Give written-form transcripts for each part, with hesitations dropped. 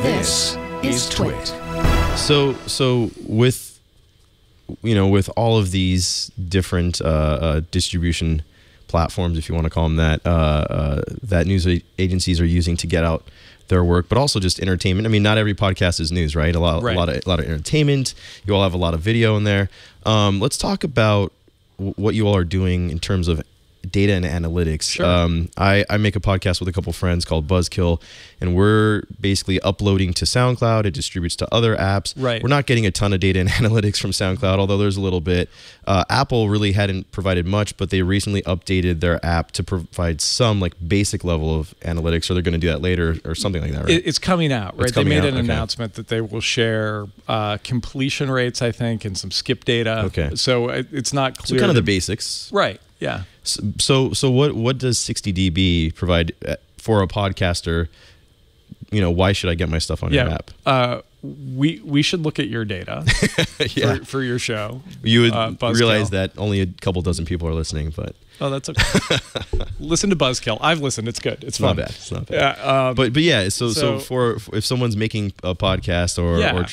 This is TWiT. So with with all of these different distribution platforms, if you want to call them that, that news agencies are using to get out their work, but also just entertainment. I mean, not every podcast is news, right? A lot of entertainment. You all have a lot of video in there. Let's talk about what you all are doing in terms of data and analytics. Sure. I make a podcast with a couple friends called Buzzkill, and we're basically uploading to SoundCloud. It distributes to other apps. Right. We're not getting a ton of data and analytics from SoundCloud, although there's a little bit. Apple really hadn't provided much, but they recently updated their app to provide some like basic level of analytics, or they're going to do that later or something like that, right? It's coming out, right? They made an announcement that they will share completion rates, I think, and some skip data. Okay. So it's not clear. So kind of the basics. Right. Yeah. So what does 60dB provide for a podcaster? Why should I get my stuff on your app? We should look at your data for your show. You would realize that only a couple dozen people are listening, but that's okay. Listen to Buzzkill. I've listened. It's good. It's fun. Not bad. It's not bad. Yeah, but yeah. So for if someone's making a podcast or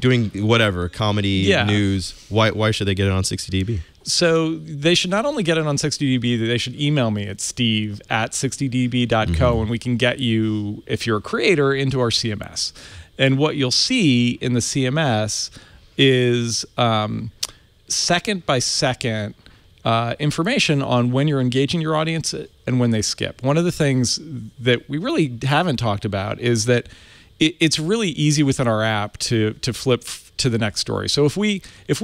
doing whatever comedy news, why should they get it on 60dB? So they should not only get it on 60dB, they should email me at steve@60db.co, and we can get you, if you're a creator, into our CMS. And what you'll see in the CMS is second by second information on when you're engaging your audience and when they skip. One of the things that we really haven't talked about is that it's really easy within our app to flip to the next story. So if we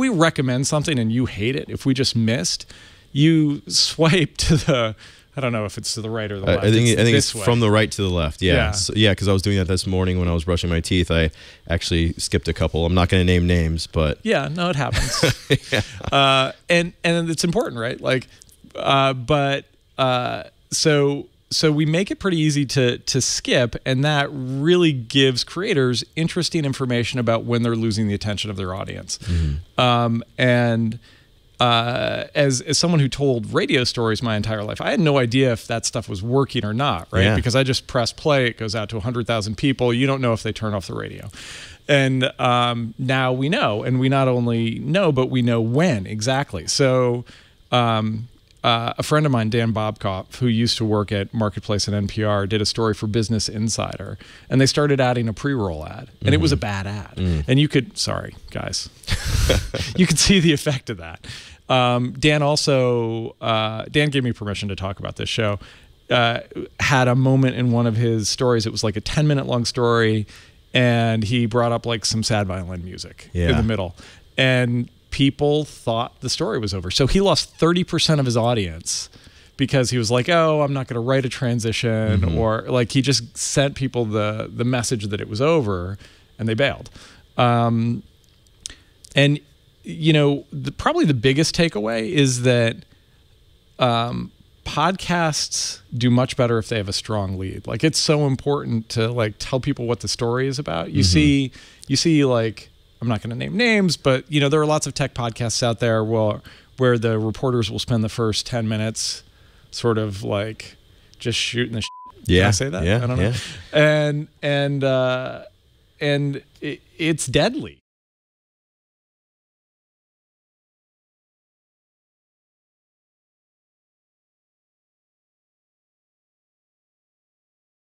recommend something and you hate it, if we just missed, you swipe to the, I don't know if it's to the right or the left. I think it's way. From the right to the left. Yeah. Because I was doing that this morning when I was brushing my teeth. I actually skipped a couple. I'm not going to name names, but yeah, no, it happens. And it's important, right? Like, So we make it pretty easy to skip, and that really gives creators interesting information about when they're losing the attention of their audience. Mm-hmm. As someone who told radio stories my entire life, I had no idea if that stuff was working or not, right? Yeah. Because I just press play, it goes out to 100,000 people. You don't know if they turn off the radio. And now we know, and we not only know, but we know when exactly. So a friend of mine, Dan Bobkoff, who used to work at Marketplace and NPR, did a story for Business Insider, and they started adding a pre-roll ad, and it was a bad ad. And you could, sorry guys, you could see the effect of that. Dan gave me permission to talk about this show, had a moment in one of his stories. It was like a 10-minute long story, and he brought up like some sad violin music in the middle. And people thought the story was over. So he lost 30% of his audience because he was like, oh, I'm not going to write a transition, or like he just sent people the message that it was over, and they bailed. And probably the biggest takeaway is that podcasts do much better if they have a strong lead. Like, it's so important to like tell people what the story is about. You see like, I'm not going to name names, but there are lots of tech podcasts out there where the reporters will spend the first 10 minutes sort of like just shooting the shit. Yeah. Can I say that? Yeah. I don't know. Yeah. And it's deadly.